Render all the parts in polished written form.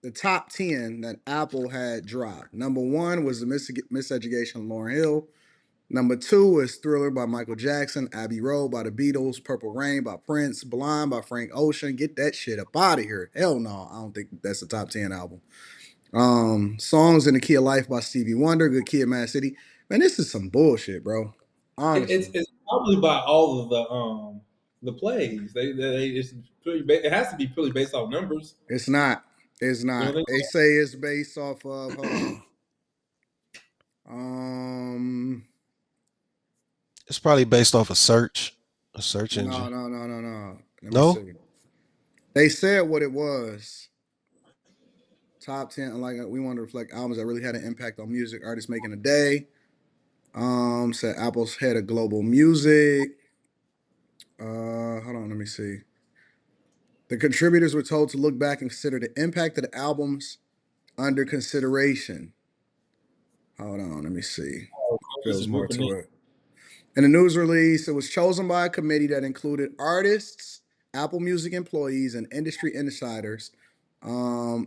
the top 10 that Apple had dropped. Number one was the Miseducation of Lauryn Hill. Number two is Thriller by Michael Jackson, Abbey Road by the Beatles, Purple Rain by Prince, Blind by Frank Ocean. Get that shit up out of here. Hell no, I don't think that's a top 10 album. Songs in the Key of Life by Stevie Wonder, Good Kid, Mad City. Man, this is some bullshit, bro. It's Honestly, it's probably by all of the plays. It's it has to be purely based off numbers. it's not. It's You know not. what They say it's based off of. Hold on. Um, It's probably based off a search no, engine. no, no, no, no. Let me No? see. They said what it was. Top 10, like we want to reflect albums that really had an impact on music artists making a day. Said Apple's head of global music. Hold on, let me see. The contributors were told to look back and consider the impact of the albums under consideration. Hold on, let me see. This Feels is more grouping to it. it. In the news release, it was chosen by a committee that included artists, Apple Music employees, and industry insiders,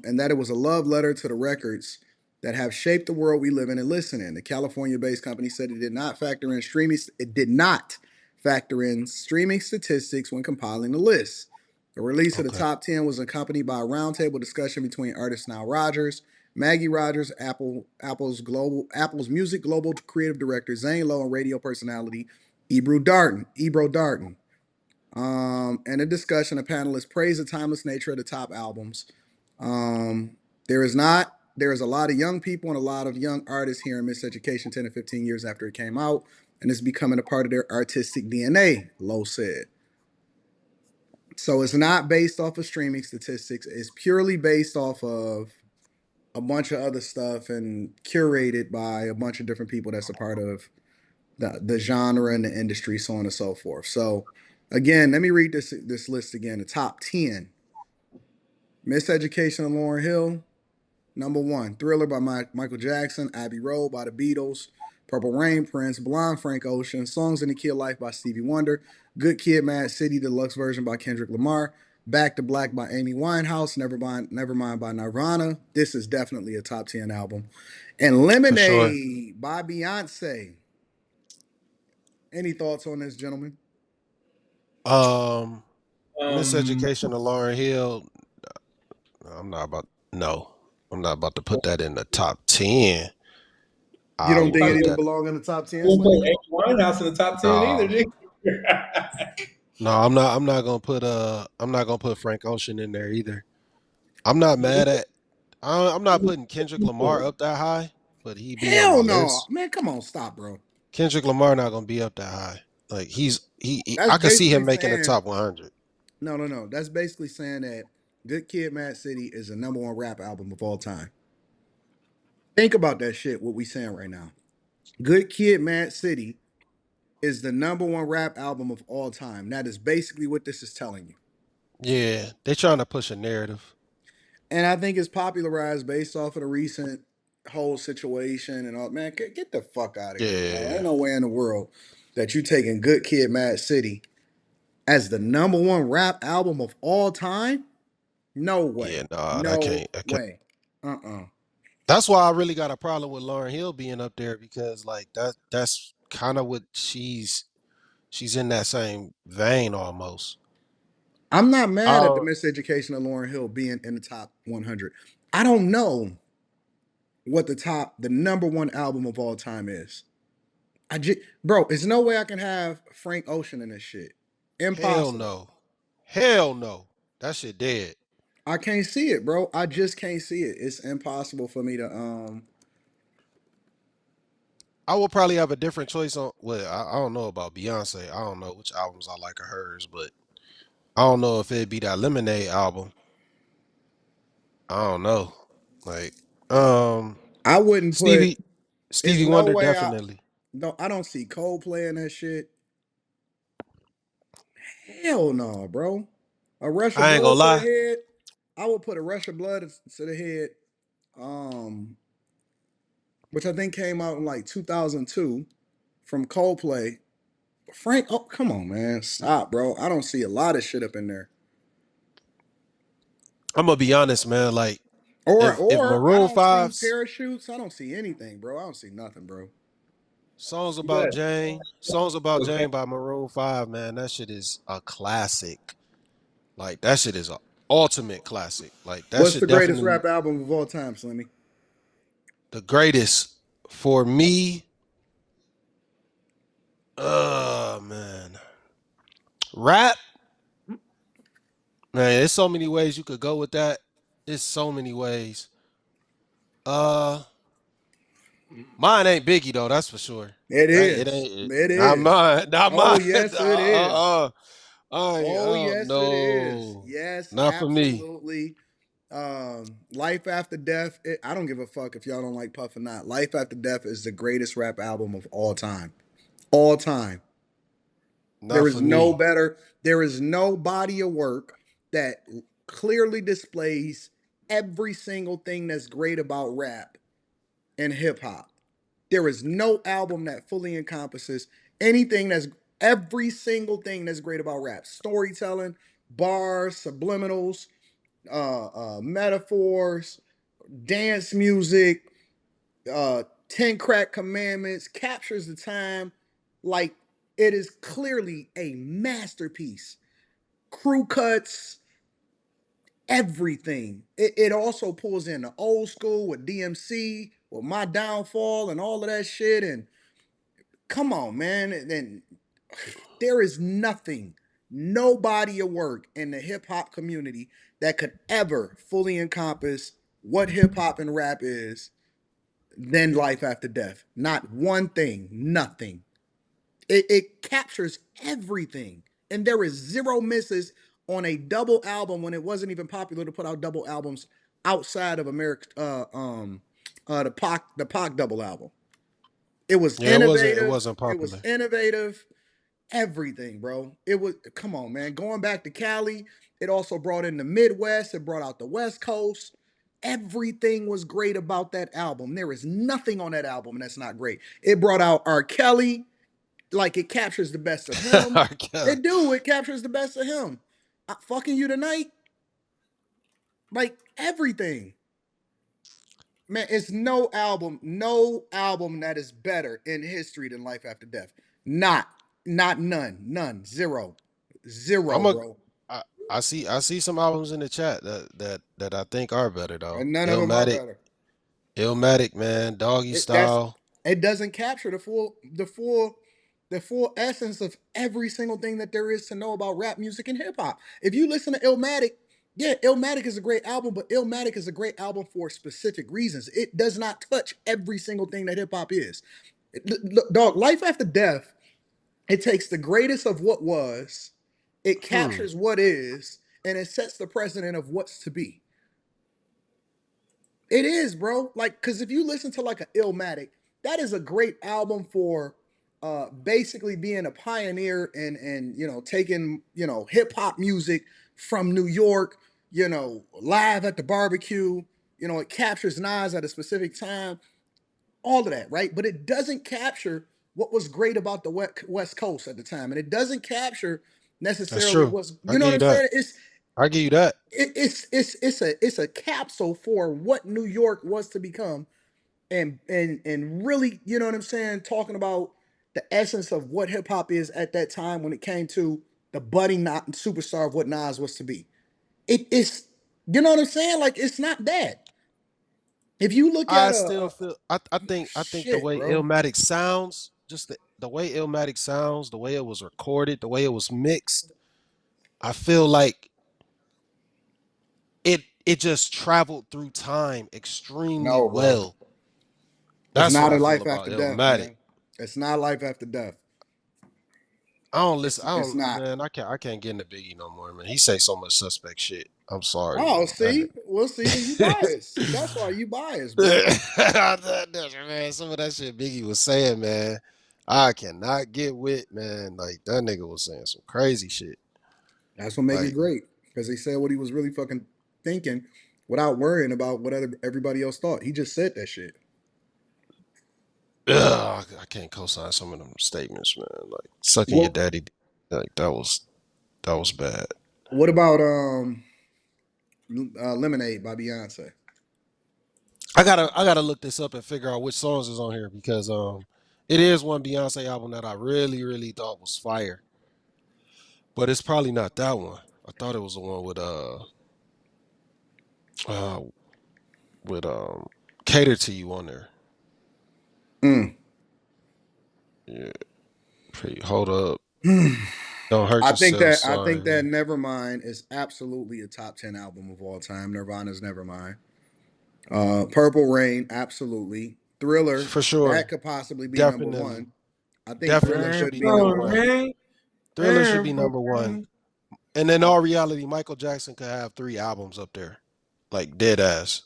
and that it was a love letter to the records that have shaped the world we live in and listen in. The California-based company said it did not factor in streaming. It did not factor in streaming statistics when compiling the list. The release of the Okay. top 10 was accompanied by a roundtable discussion between artist Nile Rodgers, Maggie Rogers, Apple's music global creative director, Zane Lowe, and radio personality Ebro Darton. And a discussion of panelists praised the timeless nature of the top albums. Um, there is a lot of young people and a lot of young artists here in Miseducation 10 to 15 years after it came out, and it's becoming a part of their artistic DNA, Lowe said. So it's not based off of streaming statistics. It's purely based off of a bunch of other stuff and curated by a bunch of different people that's a part of the genre and the industry, so on and so forth. So again, let me read this list again. The top 10. Miseducation of Lauryn Hill. Number one, Thriller by Michael Jackson, Abbey Road by the Beatles, Purple Rain, Prince, Blind, Frank Ocean, Songs in the Key of Life by Stevie Wonder, Good Kid, Mad City, Deluxe Version by Kendrick Lamar, Back to Black by Amy Winehouse, Nevermind by Nirvana. This is definitely a top 10 album. And For sure. Lemonade by Beyonce. Any thoughts on this, gentlemen? Um Um, Miseducation of Lauryn Hill. I'm not about no. I'm not about to put that in the top 10. You I don't will think it put even that. belong in the top 10, we'll Slim? put Amy Winehouse in the top 10 either, No. did you? No, I'm not gonna put Frank Ocean in there either. I'm not mad at I'm not putting Kendrick Lamar up that high, but he be on my Hell no. list. Man, come on, stop, bro. Kendrick Lamar not gonna be up that high. Like That's I could see basically him making the saying, top 100. no, no, no. That's basically saying that Good Kid, Mad City is the number one rap album of all time. Think about that shit, what we saying right now. Good Kid, Mad City is the number one rap album of all time. That is basically what this is telling you. Yeah, they trying to push a narrative. And I think it's popularized based off of the recent whole situation and all. Man, get the fuck out of here, bro. Ain't Yeah, no way in the world that you taking Good Kid, Mad City as the number one rap album of all time. No yeah, way. nah, No I can't. way. Uh-uh. That's why I really got a problem with Lauryn Hill being up there because like that's kind of what she's in that same vein almost. I'm not mad at the Oh, miseducation of Lauren Hill being in the top 100. I don't know what the number one album of all time is. Bro, there's no way I can have Frank Ocean in this shit. hell Impossible. no. Hell no. That shit dead. I can't see it, bro. I just can't see it. It's impossible for me to I will probably have a different choice on well, I don't know about Beyonce. I don't know which albums I like of hers, but I don't know if it'd be that Lemonade album. I don't know. Like, um, I wouldn't put Stevie it's Stevie no Wonder way definitely. I don't see Coldplay in that shit. Hell no, bro. A rush of I ain't gonna blood to the lie. head. I would put a rush of blood to the head. Um, which I think came out in like 2002 from Coldplay. Frank, oh come on, man, stop, bro. I don't see a lot of shit up in there. I'm gonna be honest, man. Like. If Or I Maroon don't see Five's parachutes. I don't see anything, bro. I don't see nothing, bro. But Songs About okay, Jane by Maroon 5, man, that shit is a classic. Like that shit is a ultimate classic. Like that What's should the greatest definitely rap album of all time, Slimmy? the greatest for me. Man. Rap, man, there's so many ways you could go with that. There's so many ways. Uh Mine ain't Biggie though, that's for sure. It It is. ain't It not is. mine. Not Oh mine. yes, it is. Oh Oh yes, it is. no. Yes, Not for me. absolutely. Life After Death. I don't give a fuck if y'all don't like Puff or not. Life After Death is the greatest rap album of all time. All time. There Not is for no me. better. There is no body of work that clearly displays every single thing that's great about rap and hip hop. There is no album that fully encompasses anything that's every single thing that's great about rap. Storytelling, bars, subliminals, metaphors, dance music, 10 crack commandments, captures the time. Like it is clearly a masterpiece. Crew cuts, everything. It also pulls in the old school with DMC, with My Downfall, and all of that shit. And come on, man. And there is nothing, no body of work in the hip hop community that could ever fully encompass what hip hop and rap is than Life After Death. Not one thing, nothing. It captures everything. And there is zero misses on a double album when it wasn't even popular to put out double albums outside of America. The Pac double album. It was Yeah, it innovative. wasn't It was popular. innovative. Everything, bro. It was, come on, man. Going back to Cali, it also brought in the Midwest. It brought out the West Coast. Everything was great about that album. There is nothing on that album that's not great. It brought out R. Kelly, like it captures the best of him. God. It do. It captures the best of him. Fucking you tonight, like everything. Man, it's no album that is better in history than Life After Death. Not, not none, zero, I'm a bro. I, I see some albums in the chat that I think are better though. And none of them are better. Illmatic, man, Doggy That's Style. it doesn't capture the full essence of every single thing that there is to know about rap music and hip hop. If you listen to Illmatic, yeah, Illmatic is a great album, but Illmatic is a great album for specific reasons. It does not touch every single thing that hip hop is. Dog, Life After Death, it takes the greatest of what was, it Hmm. captures what is, and it sets the precedent of what's to be. It is, bro. Like, cause if you listen to like a Illmatic, that is a great album for basically being a pioneer and taking, hip hop music from New York, live at the barbecue. It captures Nas at a specific time, all of that, right? But it doesn't capture what was great about the West Coast at the time. And it doesn't capture That's necessarily true. what's, I you know give what you I'm that. saying? I give you that. It's a capsule for what New York was to become, and really, you know what I'm saying, talking about the essence of what hip hop is at that time when it came to the budding not superstar of what Nas was to be. It's, you know what I'm saying, like it's not that. If you look at I a still feel I think the shit, way bro. Illmatic sounds, just the way Illmatic sounds, the way it was recorded, the way it was mixed, I feel like it just traveled through time extremely No, bro. well. It's That's what not I a feel life about after death, Illmatic. man. It's not life after death. I don't listen. It's not. Man. I can't get into Biggie no more, man. He say so much suspect shit. I'm sorry, Oh, man. That see, we'll see. Then you nigga. biased. That's why you biased, bro. Man, some of that shit Biggie was saying, man, I cannot get with, man. Like that nigga was saying some crazy shit. That's what make it Like, great because he said what he was really fucking thinking without worrying about what everybody else thought. He just said that shit. I can't co-sign some of them statements, man. Like sucking your Well, daddy, like that was bad. what about Lemonade by Beyonce? I gotta look this up and figure out which songs is on here because it is one Beyonce album that I really really thought was fire, but it's probably not that one. I thought it was the one uh with Cater to You on there. Mm. Yeah, hold up. Don't hurt I think yourself, that I think that son. Nevermind is absolutely a top 10 album of all time. Nirvana's Nevermind. Purple Rain, absolutely. Thriller, For that sure. could possibly be number Definitely. one. I think Thriller Definitely should could be be number number Purple one. one. rain, Thriller should be purple number one. rain. And in all reality, Michael Jackson could have 3 albums up there. Like dead ass.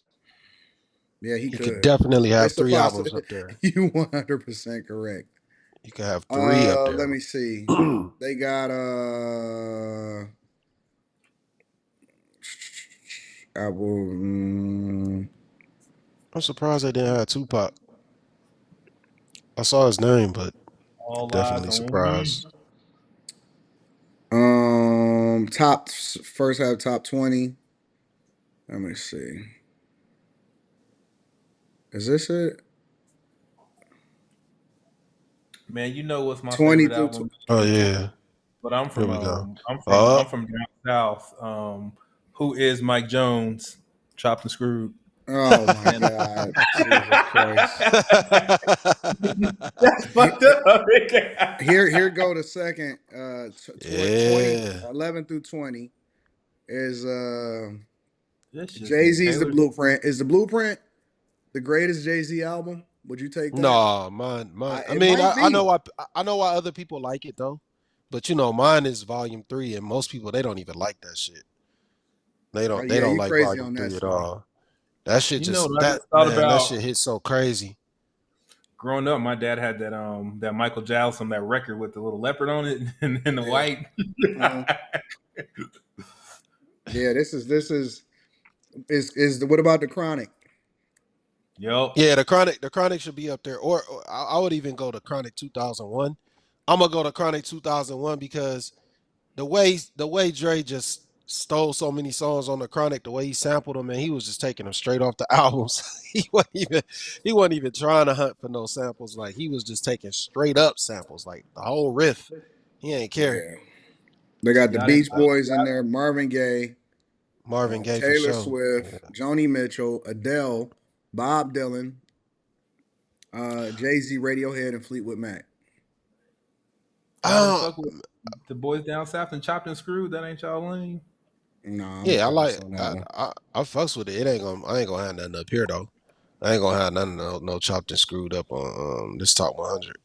Yeah, he He could could. definitely have It's a 3 albums possibility. up there. You 100% correct. He could have three up Let there. me see. They got album. I'm surprised they didn't have Tupac. I saw his name, but All eyes definitely on me. surprised. Top first half top 20. Let me see. Is this it? Man, you know what's my 20 favorite through album? Oh yeah. But I'm Here from we go. I'm Oh. from down south. Who is Mike Jones? Chopped and screwed. Oh my And God. Jesus Christ. that's He- fucked up. Here go the second 20 Yeah. 11 through 20 is This just say Jay-Z's The Taylor. Blueprint. Is The Blueprint the greatest Jay-Z album? Would you take that? Nah, mine. I It mean, might I know be. why. I know why other people like it though, but mine is Volume 3, and most people they don't even like that shit. They Yeah, don't you like crazy Volume on that, Three at Sway. all. That shit You know just what I that just thought man, that about? shit hits so crazy. Growing up, my dad had that Michael Jackson, that record with the little leopard on it and the Yeah. white. Uh-huh. Yeah, is what about the Chronic? Yup. Yeah, the Chronic should be up there, or I would even go to Chronic 2001. I'm gonna go to Chronic 2001 because the way Dre just stole so many songs on the Chronic, the way he sampled them, and he was just taking them straight off the albums. He wasn't even trying to hunt for no samples. Like he was just taking straight up samples, like the whole riff. He ain't care. Yeah. They got the Y'all didn't Beach Boys in there, Marvin Gaye, Marvin Gaye for Taylor sure. Yeah. Swift, Joni Mitchell, Adele, Bob Dylan, Jay-Z, Radiohead, and Fleetwood Mac. y'all didn't Uh, fuck with the boys down south and chopped and screwed. That ain't y'all lane. Nah, I'm a yeah, I pass like on that I, one. I fucks with it. I ain't gonna have nothing up here though. I ain't gonna have nothing no chopped and screwed up on this top 100.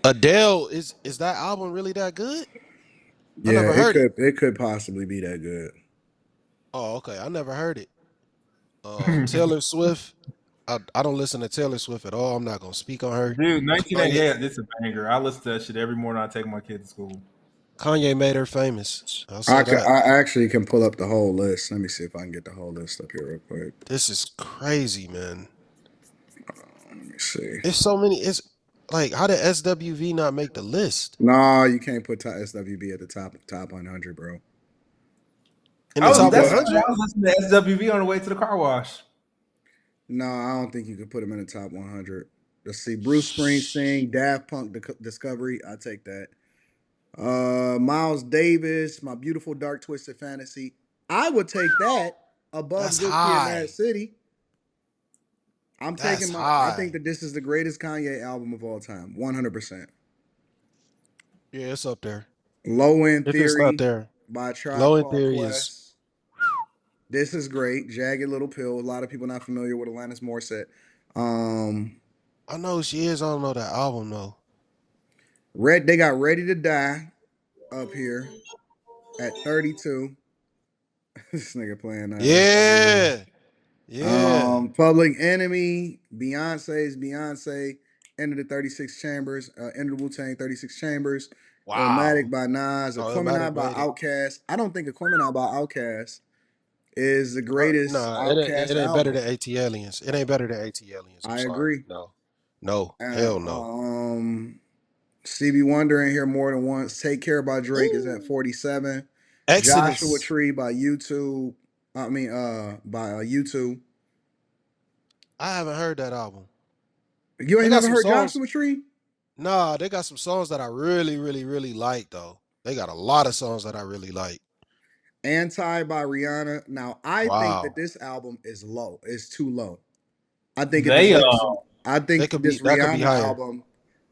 Adele is that album really that good? I Yeah, never heard it. it could possibly be that good. Oh, okay. I never heard it. Taylor Swift. I don't listen to Taylor Swift at all. I'm not gonna speak on her. Dude, Kanye 1988, this is a banger. I listen to that shit every morning I take my kid to school. Kanye made her famous. I'll say that. I actually can pull up the whole list. Let me see if I can get the whole list up here real quick. This is crazy, man. Let me see. It's so many. It's like how did SWV not make the list Nah, you can't put SWB at the top 100, bro. in the top That's 100? I was listening to SWV on the way to the car wash. No, I don't think you could put him in the top 100. Let's see. Bruce Springsteen, Daft Punk, Discovery. I take that. Miles Davis, My Beautiful Dark Twisted Fantasy. I would take that above That's Good Kid, Mad high. City. That's I think high. that this is the greatest Kanye album of all time. 100%. Yeah, it's up there. Low End If it's not Theory there, by Tribe Low in Called Theory is. Quest. This is great. Jagged Little Pill. A lot of people not familiar with Alanis Morissette. Um, I know who she is. I don't know that album though. They got Ready to Die up here at 32. This nigga playing SWV. Yeah, yeah. Public Enemy, Beyonce, Enter the 36 Chambers, Enter the Wu-Tang 36 Chambers, Illmatic Wow. by Nas, Oh, Illmatic Aquemini by made it. Outkast. I don't think Aquemini by Outkast is the Uh, greatest nah, it Outkast ain't better album. than AT Aliens. It ain't better than AT Aliens. I'm I sorry. agree. No, no, Uh, hell no. Stevie Wonder in here more than once. Take Care by Drake is at Ooh. 47. Joshua Exodus. Tree by YouTube. By YouTube. I haven't heard that album. You They ain't got never some heard songs. Joshua Tree? Nah, they got some songs that I really, really, really like though. They got a lot of songs that I really like. Anti by Rihanna. Now I think that Wow. this album is low. It's too low. I think it They deserves to. I They think could be this that could be Rihanna higher. album.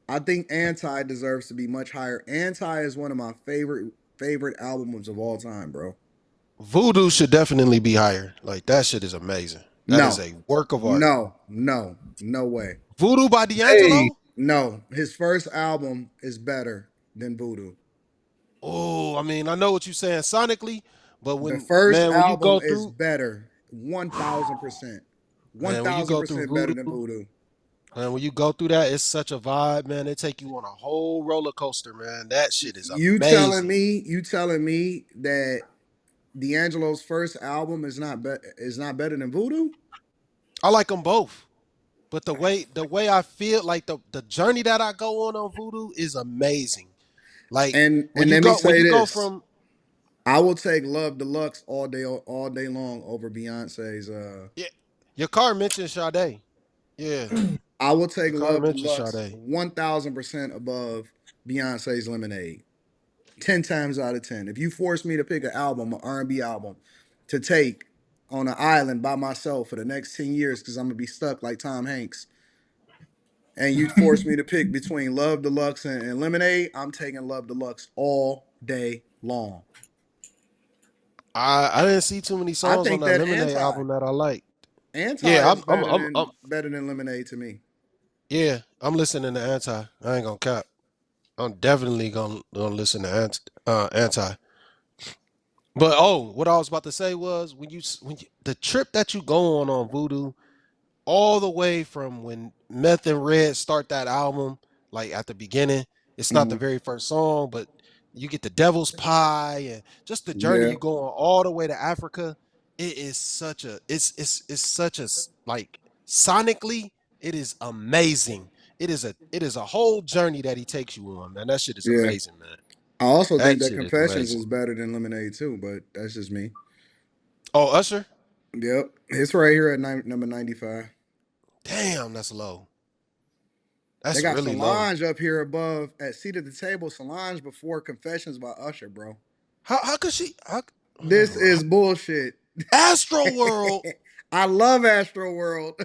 I think Anti deserves to be much higher. Anti is one of my favorite albums of all time, bro. Voodoo should definitely be higher. Like that shit is amazing. That is No, a work of art. no way. Voodoo by they D'Angelo? No, his first album is better than Voodoo. Oh, I mean, I know what you're saying sonically, but The when first man, when you album go is through better, 1,000%, one man, when you thousand go through percent better Voodoo, than Voodoo. man, when you go through that, it's such a vibe, man. They take you on a whole roller coaster, man. That shit is amazing. You telling me that D'Angelo's first album is not better than Voodoo? I like them both. But the way I feel like the journey that I go on Voodoo is amazing. Like And let me when say you go this: from I will take Love Deluxe all day long over Beyonce's. yeah, your car mentioned Sade. Yeah, I will take your car Love mentioned Deluxe Sade. 1,000% above Beyonce's Lemonade. 10 times out of 10. If you force me to pick an album, an R&B album, to take on an island by myself for the next 10 years, because I'm gonna be stuck like Tom Hanks, and you force me to pick between Love Deluxe and Lemonade, I'm taking Love Deluxe all day long. I didn't see too many I songs on think that that Lemonade album that I like. Anti Yeah, is better than Lemonade to me. yeah, I'm listening to Anti. I ain't gonna cap. I'm definitely gonna listen to Anti. But oh, what I was about to say was when you the trip that you go on Voodoo, all the way from when Meth and Red start that album, like at the beginning, it's not the Mhm. very first song, but you get the Devil's Pie and just the journey Yeah, you go on all the way to Africa. It is such a it's such a like sonically, it is amazing. It is a whole journey that he takes you on, man. That shit is yeah. amazing, man. I also think That that shit is Confessions amazing. is better than Lemonade too, but that's just me. Oh, Usher? Yep, it's right here at number 95. Damn, that's low. They That's got really low. Solange up here above at seat at the table. Solange before Confessions by Usher, bro. How could she This never mind. is bullshit. Astro World. I love Astro World.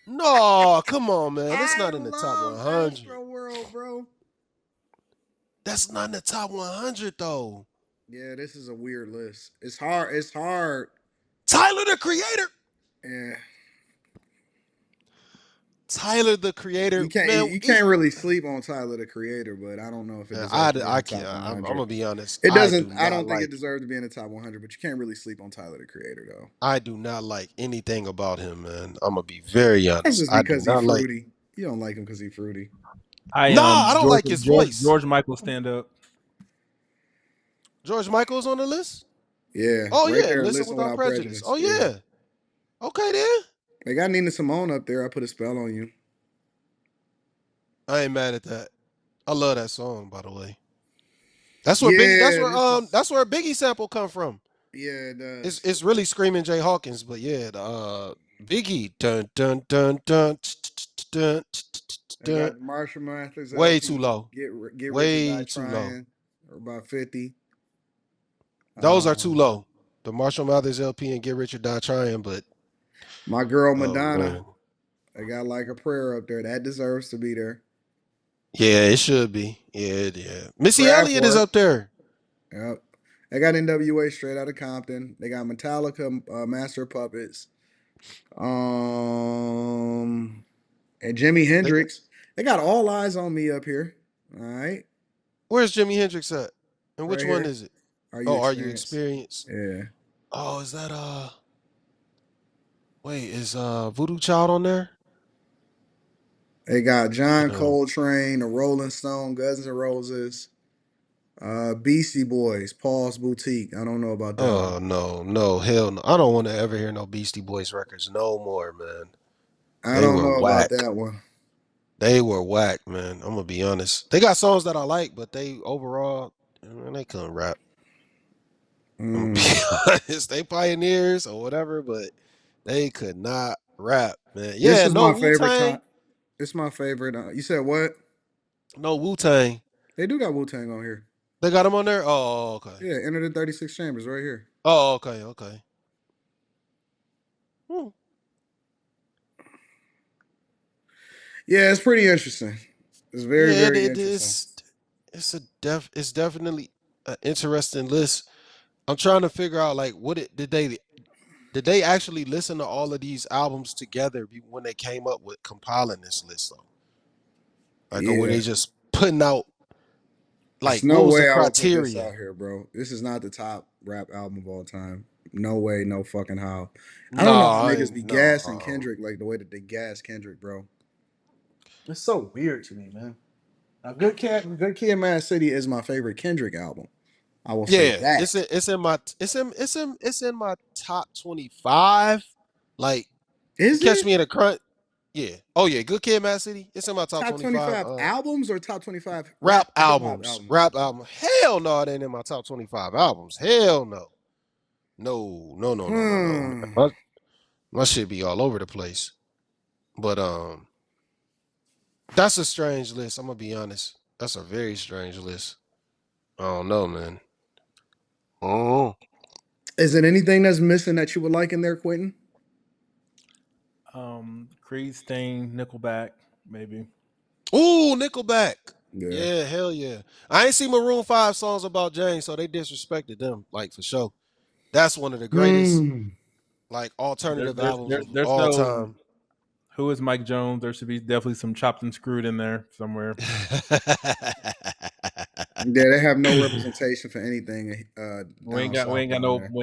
No, come on, man. It's I not in the top love 100. Astro World, bro. That's not in the top 100 though. Yeah, this is a weird list. It's hard. It's hard. Tyler the Creator. Yeah, Tyler the Creator, man. you can't really sleep on Tyler the Creator, but I don't know if it deserves to be in I the can't. top I'm 100. gonna be honest. It I doesn't. do I not don't think it like. deserves to be in the top 100, but you can't really sleep on Tyler the Creator though. I do not like anything about him, man. I'm gonna be very That's honest. just I do because he's not like. fruity. You don't like him because he's fruity. I Nah, I don't like his voice. George Michael stand up. George Michael's on the list. Yeah, Oh right yeah, there. listen Listen without without prejudice. prejudice. Oh Yeah, yeah. Okay then. they got Nina Simone up there. I put a spell on you. I ain't mad at that. I love that song, by the way. That's where Biggie. Yeah, this is. That's where Biggie sample come from. Yeah, it does. It's really screaming Jay Hawkins, but yeah, the Biggie dun dun dun dun dun I got dun. the Marshall Mathers Way too LP. low. Get Rich or Die Way too low. Trying. Or about 50. Those are too Um, low. The Marshall Mathers LP and Get Rich or Die Trying, but my girl oh Madonna. man. I got like a prayer up there. That deserves to be there. Yeah, it should be. Yeah. Missy Elliott is Craftwork. up there. Yep. They got NWA straight out of Compton. They got Metallica, Master of Puppets. Um, and Jimi They got, Hendrix. They got All Eyes on Me up here. All right, where's Jimi Hendrix at? And right which one here. is it? Are you Oh, Are You experienced? Experienced? Yeah. Oh, is that wait, is Voodoo Child on there? They got John No. Coltrane, The Rolling Stone, Guns N' Roses, Beastie Boys, Paul's Boutique. I don't know about that one. Oh no, hell no. I don't want to ever hear no Beastie Boys records no more, man. I They don't were know about whack. that one. They were whack, man. I'm gonna be honest. They got songs that I like, but they overall, man, they couldn't rap. I'm gonna be Mm, honest. They pioneers or whatever, but they could not rap, man. This Yeah, is no my Wu favorite Tang. time. It's my favorite. You said what? No Wu Tang. They do got Wu Tang on here. They got him on there. Oh, okay. Yeah, Enter the 36 Chambers right here. Oh, okay, okay. Hmm. Yeah, it's pretty interesting. It's very, Yeah, very it interesting. is. It's definitely an interesting list. I'm trying to figure out like what it did they actually listen to all of these albums together when they came up with compiling this list though? Like, or were Yeah, they just putting out there's like what no was the way I would put this criteria? out here, bro. This is not the top rap album of all time. No way, no fucking how. I don't know how No, I niggas ain't be no. gassing Kendrick like the way that they gas Kendrick, bro. It's so weird to me, man. Now, Good Kid, Mad City is my favorite Kendrick album. I will say Yeah, that. it's in my top 25. Like you Is catch it me in a crunch. Yeah. Oh yeah, Good Kid, Mad City. It's in my top top 25. 25 albums or top 25 Rap rap hip hop albums. albums? Rap album. Hell no, it ain't in my top 25 albums. Hell no. No, no, no, no, no, no. Man. Hmm. My shit be all over the place. But that's a strange list. I'm gonna be honest. That's a very strange list. I don't know, man. Oh. Is it anything that's missing that you would like in there, Quentin? Creed, Stain, Nickelback, maybe. Ooh, Nickelback. Yeah. Yeah, hell yeah. I ain't seen Maroon 5 songs about James, so they disrespected them, like for sure. That's one of the greatest, Hmm. like, alternative albums of There's all no time. who is Mike Jones. There should be definitely some chopped and screwed in there somewhere. Yeah, they have no representation for anything down We south ain't got on no there.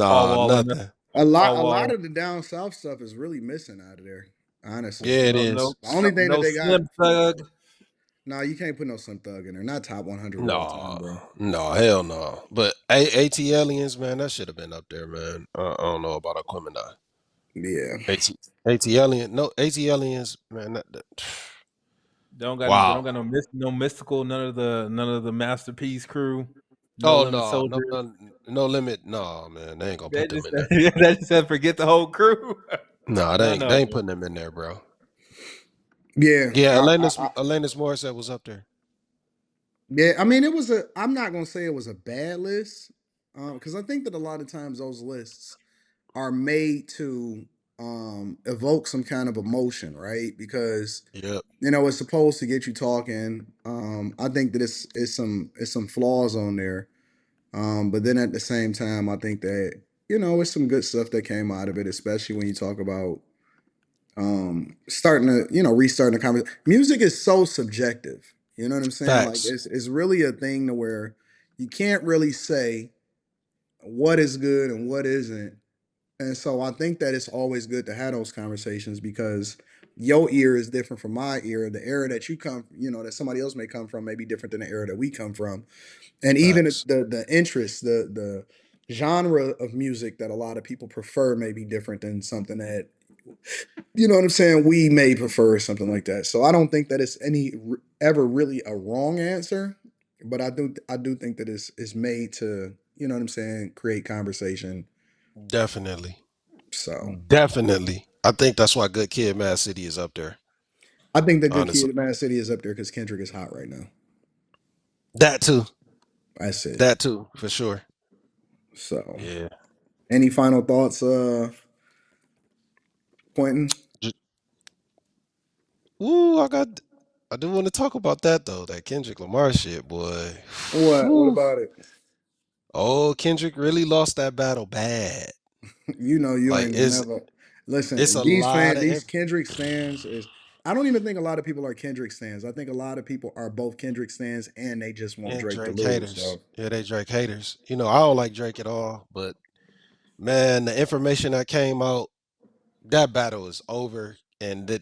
Paul Nah, Wall in there. nothing. Paul A lot Wall. of the down south stuff is really missing out of there. Honestly, Yeah, it No no is. the only thing that no they got. Slim Thug. No, you can't put no Slim Thug in there. Not top 100 of all time, No, bro. no, hell no. But AT Aliens, man, that should have been up there, man. I don't know about Aquemini. Yeah. AT Alien, no AT Aliens, man. They don't Wow. got no mystical, none of the masterpiece crew, no Oh limit no, no, soldier. no, no limit. No, man, they ain't gonna They put them just in there. they just said forget the whole crew. No, None they of ain't them. putting them in there, bro. Yeah. Yeah, Alanis Morissette was up there. Yeah. I mean, it was a. I'm not gonna say it was a bad list, because I think that a lot of times those lists are made to evoke some kind of emotion, right? Because Yep, it's supposed to get you talking. I think that it's some flaws on there. But then at the same time, I think that it's some good stuff that came out of it, especially when you talk about starting to restarting the conversation. Music is so subjective. You know what I'm saying? Like facts. it's really a thing to where you can't really say what is good and what isn't. And so I think that it's always good to have those conversations because your ear is different from my ear. The era that you come, that somebody else may come from may be different than the era that we come from. And even Facts. the interest, the genre of music that a lot of people prefer may be different than something that what I'm saying, we may prefer or something like that. So I don't think that it's ever really a wrong answer, but I do think that it's made to what I'm saying, create conversation. Definitely, So definitely. I think that's why Good Kid, Mad City is up there. I think the Good Honestly, Kid, Mad City is up there because Kendrick is hot right now. that too, That's it. that too, for sure. So Yeah. any final thoughts, Quentin? J- Ooh, I do want to talk about that though. That Kendrick Lamar shit, boy. What Whew. about it? Oh, Kendrick really lost that battle bad. You Like ain't gonna it's never it's listen. a lot of These Kendrick stands is. I don't even think a lot of people are Kendrick stands. I think a lot of people are both Kendrick stands and they just want and Drake to Drake lose. haters. So Yeah, they Drake haters. I don't like Drake at all, but man, the information that came out, that battle is over, and the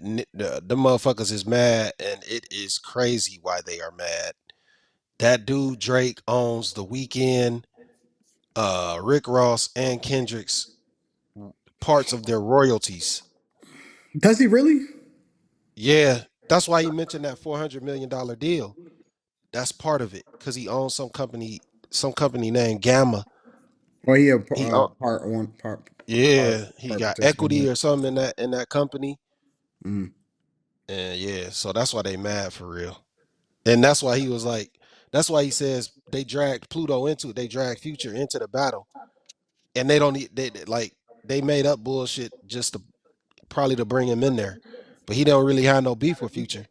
motherfuckers is mad, and it is crazy why they are mad. That dude Drake owns The Weeknd, Rick Ross, and Kendrick's parts of their royalties. does he really? Yeah, that's why he mentioned that $400 million deal. That's part of it because he owns some company named Gamma. Or he a He part one yeah, he got participant in equity it. or something in that company. Mm. And yeah, so that's why they mad for real. And that's why he was like, that's why he says they dragged Pluto into it. They dragged Future into the battle. And they don't need like they made up bullshit just to probably to bring him in there. But he don't really have no beef with Future.